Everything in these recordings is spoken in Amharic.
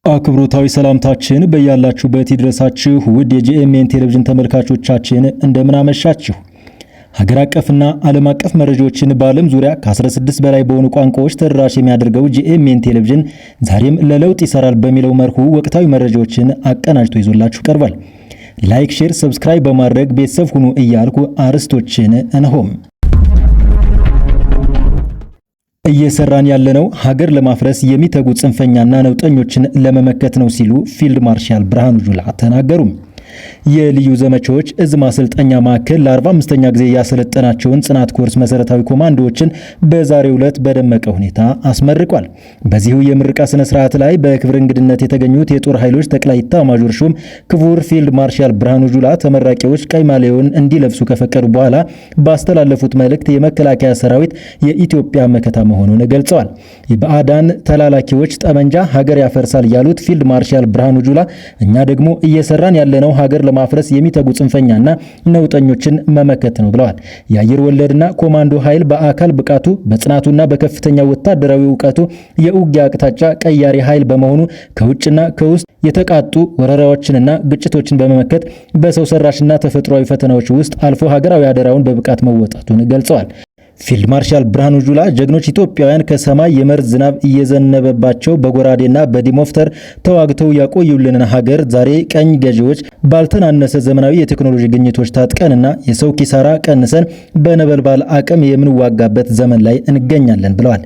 አክብሮታዊ ሰላምታችን በያላችሁበት ይድረሳችሁ ውድ የጂኤምኤን ቴሌቪዥን ተመልካቾቻችን እንደምን አመሻችሁ። ሀገር አቀፍና ዓለም አቀፍ መረጃዎችን በዓለም ዙሪያ ከ16 በላይ በሆኑ ቋንቋዎች ተደራሽ የሚያደርገው ጂኤምኤን ቴሌቪዥን ዛሬም ለለውጥ ይሰራል በሚለው መርሁ ወቅታዊ መረጃዎችን አቀናጅቶ ይዞላችሁ ቀርቧል። ላይክ፣ ሼር፣ ሰብስክራይብ በማድረግ ቤተሰብ ሁኑ እያልኩ አርዕስቶችን እንሆም። እየሰራን ያለነው ሀገር ለማፍረስ የሚተጉ ጽንፈኛና ነውጠኞችን ለመመከት ነው ሲሉ ፊልድ ማርሻል ብርሃኑ ጁላ ተናገሩ። የልዩ ዘመቻዎች እዝ ማሰልጠኛ ማዕከል ለ45ኛ ጊዜ ያሰለጠናቸውን ጽናት ኮርስ መሰረታዊ ኮማንዶዎችን በዛሬው ዕለት በደመቀ ሁኔታ አስመርቋል። በዚሁ የምረቃ ስነ ስርዓት ላይ በክብር እንግድነት የተገኙት የጦር ኃይሎች ጠቅላይ ኤታማዦር ሹም ክቡር ፊልድ ማርሻል ብርሃኑ ጁላ ተመራቂዎች ቀይ ማሊያውን እንዲለብሱ ከፈቀዱ በኋላ ባስተላለፉት መልእክት የመከላከያ ሰራዊት የኢትዮጵያ መከታ መሆኑን ገልጸዋል። የባዕዳን ተላላኪዎች ጠመንጃ ሀገር ያፈርሳል ያሉት ፊልድ ማርሻል ብርሃኑ ጁላ እኛ ደግሞ እየሰራን ያለነው ሀገር ለማፍረስ የሚተጉ ጽንፈኛና ነውጠኞችን መመከት ነው ብለዋል። የአየር ወለድና ኮማንዶ ኃይል በአካል ብቃቱ በጽናቱና በከፍተኛ ወታደራዊ ዕውቀቱ የውጊያ አቅጣጫ ቀያሪ ኃይል በመሆኑ ከውጭና ከውስጥ የተቃጡ ወረራዎችንና ግጭቶችን በመመከት በሰው ሰራሽና ተፈጥሯዊ ፈተናዎች ውስጥ አልፎ ሀገራዊ አደራውን በብቃት መወጣቱን ገልጸዋል። ፊልድ ማርሻል ብርሃኑ ጁላ ጀግኖች ኢትዮጵያውያን ከሰማይ የመርዝ ዝናብ እየዘነበባቸው በጎራዴና በዲሞፍተር ተዋግተው ያቆዩልን ሀገር ዛሬ ቀኝ ገዢዎች ባልተናነሰ ዘመናዊ የቴክኖሎጂ ግኝቶች ታጥቀንና የሰው ኪሳራ ቀንሰን በነበልባል አቅም የምንዋጋበት ዘመን ላይ እንገኛለን ብለዋል።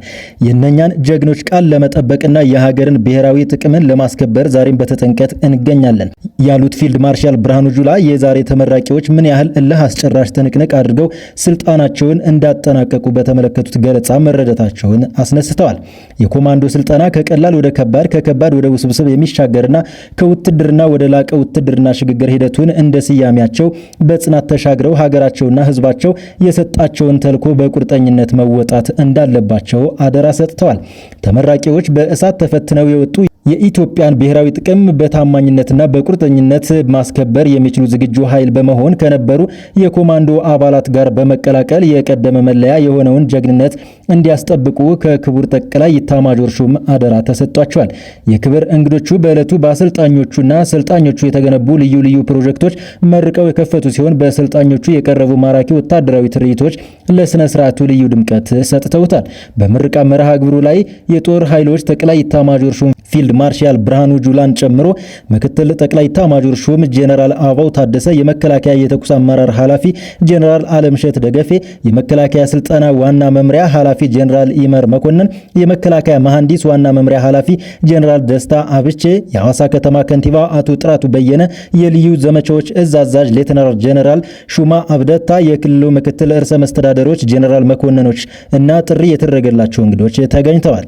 የእነኛን ጀግኖች ቃል ለመጠበቅና የሀገርን ብሔራዊ ጥቅምን ለማስከበር ዛሬም በተጠንቀቅ እንገኛለን ያሉት ፊልድ ማርሻል ብርሃኑ ጁላ የዛሬ ተመራቂዎች ምን ያህል እልህ አስጨራሽ ትንቅንቅ አድርገው ስልጣናቸውን እንዳጠናቀቁ በተመለከቱት ገለጻ መረዳታቸውን አስነስተዋል። የኮማንዶ ስልጠና ከቀላል ወደ ከባድ ከከባድ ወደ ውስብስብ የሚሻገርና ከውትድርና ወደ ላቀ ውትድርና ሽግግር ሂደቱን እንደ ስያሜያቸው በጽናት ተሻግረው ሀገራቸውና ሕዝባቸው የሰጣቸውን ተልዕኮ በቁርጠኝነት መወጣት እንዳለባቸው አደራ ሰጥተዋል። ተመራቂዎች በእሳት ተፈትነው የወጡ የኢትዮጵያን ብሔራዊ ጥቅም በታማኝነትና በቁርጠኝነት ማስከበር የሚችሉ ዝግጁ ኃይል በመሆን ከነበሩ የኮማንዶ አባላት ጋር በመቀላቀል የቀደመ መለያ የሆነውን ጀግንነት እንዲያስጠብቁ ከክቡር ጠቅላይ ኤታማዦር ሹም አደራ ተሰጥቷቸዋል። የክብር እንግዶቹ በዕለቱ በአሰልጣኞቹና ሰልጣኞቹ የተገነቡ ልዩ ልዩ ፕሮጀክቶች መርቀው የከፈቱ ሲሆን በሰልጣኞቹ የቀረቡ ማራኪ ወታደራዊ ትርኢቶች ለስነ ስርዓቱ ልዩ ድምቀት ሰጥተውታል። በምረቃ መርሃ ግብሩ ላይ የጦር ኃይሎች ጠቅላይ ኤታማዦር ሹም ፊልድ ማርሻል ብርሃኑ ጁላን ጨምሮ ምክትል ጠቅላይ ኤታማዦር ሹም ጄኔራል አበባው ታደሰ፣ የመከላከያ የተኩስ አመራር ኃላፊ ጄኔራል አለምሸት ደገፌ፣ የመከላከያ ስልጠና ዋና መምሪያ ኃላፊ ጄኔራል ኢመር መኮንን፣ የመከላከያ መሐንዲስ ዋና መምሪያ ኃላፊ ጄኔራል ደስታ አብቼ፣ የሐዋሳ ከተማ ከንቲባ አቶ ጥራቱ በየነ፣ የልዩ ዘመቻዎች እዝ አዛዥ ሌተናል ጄኔራል ሹማ አብደታ፣ የክልሉ ምክትል ርዕሰ መስተዳደሮች ጄኔራል መኮንኖች እና ጥሪ የተደረገላቸው እንግዶች ተገኝተዋል።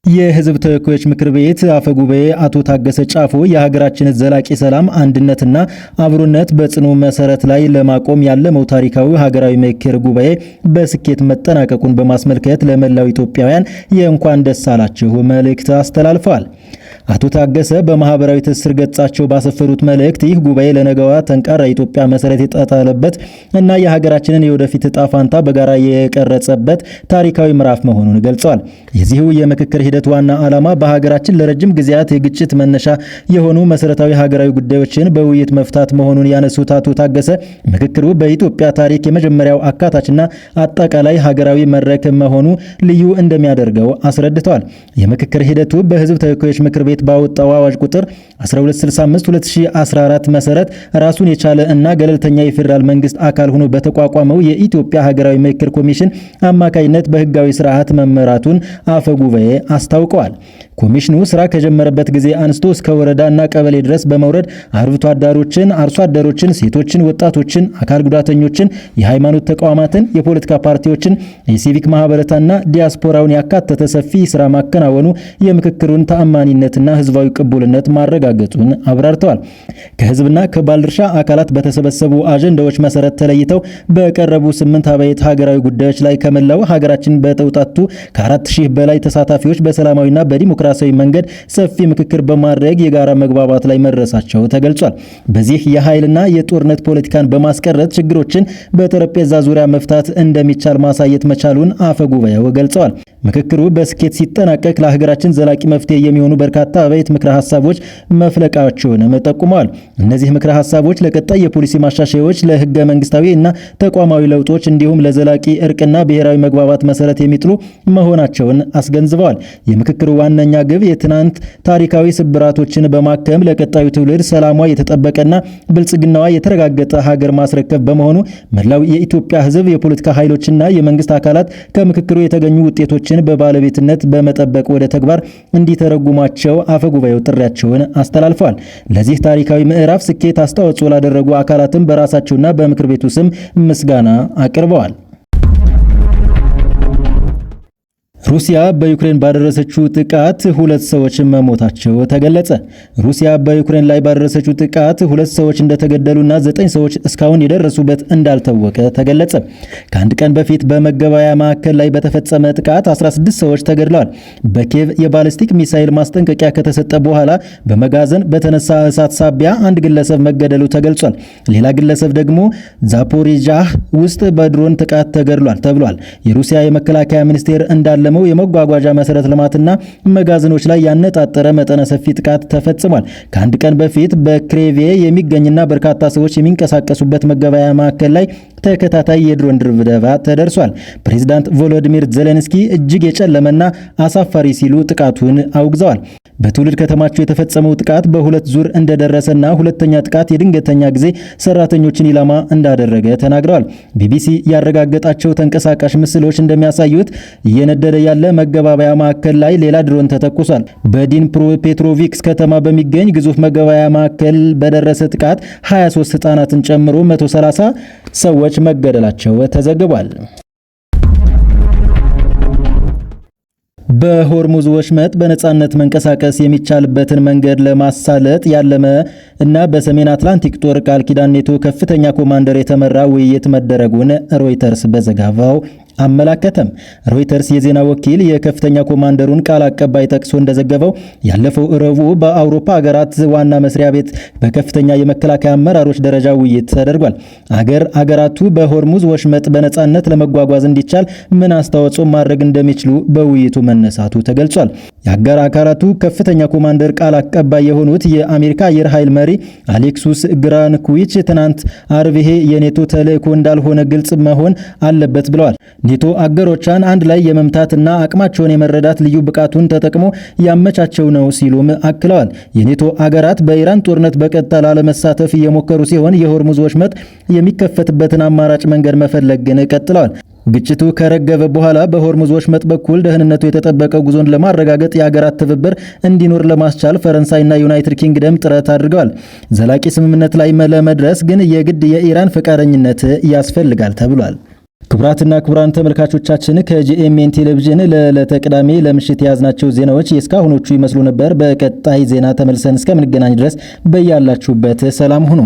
የሕዝብ ተወካዮች ምክር ቤት አፈ ጉባኤ አቶ ታገሰ ጫፎ የሀገራችን ዘላቂ ሰላም አንድነትና አብሮነት በጽኑ መሰረት ላይ ለማቆም ያለመው ታሪካዊ ሀገራዊ ምክክር ጉባኤ በስኬት መጠናቀቁን በማስመልከት ለመላው ኢትዮጵያውያን የእንኳን ደስ አላችሁ መልእክት አስተላልፈዋል። አቶ ታገሰ በማህበራዊ ትስስር ገጻቸው ባሰፈሩት መልእክት ይህ ጉባኤ ለነገዋ ጠንካራ ኢትዮጵያ መሰረት የጣለበት እና የሀገራችንን የወደፊት ዕጣ ፋንታ በጋራ የቀረጸበት ታሪካዊ ምዕራፍ መሆኑን ገልጸዋል። የዚሁ የምክክር ሂደት ዋና ዓላማ በሀገራችን ለረጅም ጊዜያት የግጭት መነሻ የሆኑ መሰረታዊ ሀገራዊ ጉዳዮችን በውይይት መፍታት መሆኑን ያነሱት አቶ ታገሰ ምክክሩ በኢትዮጵያ ታሪክ የመጀመሪያው አካታችና አጠቃላይ ሀገራዊ መድረክ መሆኑ ልዩ እንደሚያደርገው አስረድተዋል። የምክክር ሂደቱ በሕዝብ ተወካዮች ምክር ቤት ባወጣው አዋጅ ቁጥር 1265/2014 መሰረት ራሱን የቻለ እና ገለልተኛ የፌዴራል መንግስት አካል ሆኖ በተቋቋመው የኢትዮጵያ ሀገራዊ ምክክር ኮሚሽን አማካይነት በህጋዊ ስርዓት መመራቱን አፈ ጉባኤ አስታውቀዋል። ኮሚሽኑ ስራ ከጀመረበት ጊዜ አንስቶ እስከ ወረዳና ቀበሌ ድረስ በመውረድ አርብቶ አደሮችን፣ አርሶ አደሮችን፣ ሴቶችን፣ ወጣቶችን፣ አካል ጉዳተኞችን፣ የሃይማኖት ተቋማትን፣ የፖለቲካ ፓርቲዎችን፣ የሲቪክ ማህበራትና ዲያስፖራውን ያካተተ ሰፊ ስራ ማከናወኑ የምክክሩን ተአማኒነትና ህዝባዊ ቅቡልነት ማረጋገጡን አብራርተዋል። ከህዝብና ከባለድርሻ አካላት በተሰበሰቡ አጀንዳዎች መሰረት ተለይተው በቀረቡ 8 አበይት ሀገራዊ ጉዳዮች ላይ ከመላው ሀገራችን በተውጣጡ ከ4000 በላይ ተሳታፊዎች በሰላማዊና በዲሞክራሲያዊ መንገድ ሰፊ ምክክር በማድረግ የጋራ መግባባት ላይ መድረሳቸው ተገልጿል። በዚህ የኃይልና የጦርነት ፖለቲካን በማስቀረት ችግሮችን በጠረጴዛ ዙሪያ መፍታት እንደሚቻል ማሳየት መቻሉን አፈ ጉባኤው ገልጸዋል። ምክክሩ በስኬት ሲጠናቀቅ ለሀገራችን ዘላቂ መፍትሄ የሚሆኑ በርካታ አበይት ምክረ ሐሳቦች መፍለቃቸውንም ጠቁመዋል። እነዚህ ምክረ ሐሳቦች ለቀጣይ የፖሊሲ ማሻሻያዎች፣ ለህገ መንግስታዊ እና ተቋማዊ ለውጦች እንዲሁም ለዘላቂ እርቅና ብሔራዊ መግባባት መሰረት የሚጥሉ መሆናቸውን አስገንዝበዋል። የምክክሩ ዋነኛ ግብ የትናንት ታሪካዊ ስብራቶችን በማከም ለቀጣዩ ትውልድ ሰላሟ የተጠበቀና ብልጽግናዋ የተረጋገጠ ሀገር ማስረከብ በመሆኑ መላው የኢትዮጵያ ህዝብ፣ የፖለቲካ ኃይሎችና የመንግስት አካላት ከምክክሩ የተገኙ ውጤቶችን በባለቤትነት በመጠበቅ ወደ ተግባር እንዲተረጉሟቸው አፈጉባኤው ጥሪያቸውን አስተላልፈዋል። ለዚህ ታሪካዊ ምዕራፍ ስኬት አስተዋጽኦ ላደረጉ አካላትም በራሳቸውና በምክር ቤቱ ስም ምስጋና አቅርበዋል። ሩሲያ በዩክሬን ባደረሰችው ጥቃት 2 ሰዎች መሞታቸው ተገለጸ። ሩሲያ በዩክሬን ላይ ባደረሰችው ጥቃት 2 ሰዎች እንደተገደሉና 9 ሰዎች እስካሁን የደረሱበት እንዳልታወቀ ተገለጸ። ከአንድ ቀን በፊት በመገበያያ ማዕከል ላይ በተፈጸመ ጥቃት 16 ሰዎች ተገድለዋል። በኪየቭ የባሊስቲክ ሚሳኤል ማስጠንቀቂያ ከተሰጠ በኋላ በመጋዘን በተነሳ እሳት ሳቢያ አንድ ግለሰብ መገደሉ ተገልጿል። ሌላ ግለሰብ ደግሞ ዛፖሪዣህ ውስጥ በድሮን ጥቃት ተገድሏል ተብሏል። የሩሲያ የመከላከያ ሚኒስቴር እንዳለ የመጓጓዣ መሰረተ ልማትና መጋዘኖች ላይ ያነጣጠረ መጠነ ሰፊ ጥቃት ተፈጽሟል። ከአንድ ቀን በፊት በክሬቬ የሚገኝና በርካታ ሰዎች የሚንቀሳቀሱበት መገበያያ ማዕከል ላይ ተከታታይ የድሮን ድብደባ ተደርሷል። ፕሬዝዳንት ቮሎዲሚር ዜሌንስኪ እጅግ የጨለመና አሳፋሪ ሲሉ ጥቃቱን አውግዘዋል። በትውልድ ከተማቸው የተፈጸመው ጥቃት በሁለት ዙር እንደደረሰና ሁለተኛ ጥቃት የድንገተኛ ጊዜ ሰራተኞችን ኢላማ እንዳደረገ ተናግረዋል። ቢቢሲ ያረጋገጣቸው ተንቀሳቃሽ ምስሎች እንደሚያሳዩት እየነደደ ያለ መገባበያ ማዕከል ላይ ሌላ ድሮን ተተኩሷል። በዲንፕሮ ፔትሮቪክስ ከተማ በሚገኝ ግዙፍ መገባበያ ማዕከል በደረሰ ጥቃት 23 ህጻናትን ጨምሮ 130 ሰዎች መገደላቸው ተዘግቧል። በሆርሙዝ ወሽመጥ በነጻነት መንቀሳቀስ የሚቻልበትን መንገድ ለማሳለጥ ያለመ እና በሰሜን አትላንቲክ ጦር ቃል ኪዳን ኔቶ ከፍተኛ ኮማንደር የተመራ ውይይት መደረጉን ሮይተርስ በዘገባው አመላከተም። ሮይተርስ የዜና ወኪል የከፍተኛ ኮማንደሩን ቃል አቀባይ ጠቅሶ እንደዘገበው ያለፈው ረቡዕ በአውሮፓ ሀገራት ዋና መስሪያ ቤት በከፍተኛ የመከላከያ አመራሮች ደረጃ ውይይት ተደርጓል። አገራቱ በሆርሙዝ ወሽመጥ በነጻነት ለመጓጓዝ እንዲቻል ምን አስተዋጽኦ ማድረግ እንደሚችሉ በውይይቱ መነሳቱ ተገልጿል። የአጋር አካላቱ ከፍተኛ ኮማንደር ቃል አቀባይ የሆኑት የአሜሪካ አየር ኃይል መሪ አሌክሱስ ግራንኩዊች ትናንት አርብ ይሄ የኔቶ ተልእኮ እንዳልሆነ ግልጽ መሆን አለበት ብለዋል። ኔቶ አገሮቿን አንድ ላይ የመምታትና አቅማቸውን የመረዳት ልዩ ብቃቱን ተጠቅሞ ያመቻቸው ነው ሲሉም አክለዋል። የኔቶ አገራት በኢራን ጦርነት በቀጥታ ላለመሳተፍ እየሞከሩ ሲሆን የሆርሙዝ ወሽመጥ የሚከፈትበትን አማራጭ መንገድ መፈለግን ቀጥለዋል። ግጭቱ ከረገበ በኋላ በሆርሙዝ ወሽመጥ በኩል ደህንነቱ የተጠበቀ ጉዞን ለማረጋገጥ የሀገራት ትብብር እንዲኖር ለማስቻል ፈረንሳይና ዩናይትድ ኪንግደም ጥረት አድርገዋል። ዘላቂ ስምምነት ላይ ለመድረስ ግን የግድ የኢራን ፈቃደኝነት ያስፈልጋል ተብሏል። ክቡራትና ክቡራን ተመልካቾቻችን ከጂኤምኤን ቴሌቪዥን ለዕለተ ቅዳሜ ለምሽት የያዝናቸው ዜናዎች የእስካሁኖቹ ይመስሉ ነበር። በቀጣይ ዜና ተመልሰን እስከምንገናኝ ድረስ በያላችሁበት ሰላም ሁኑ።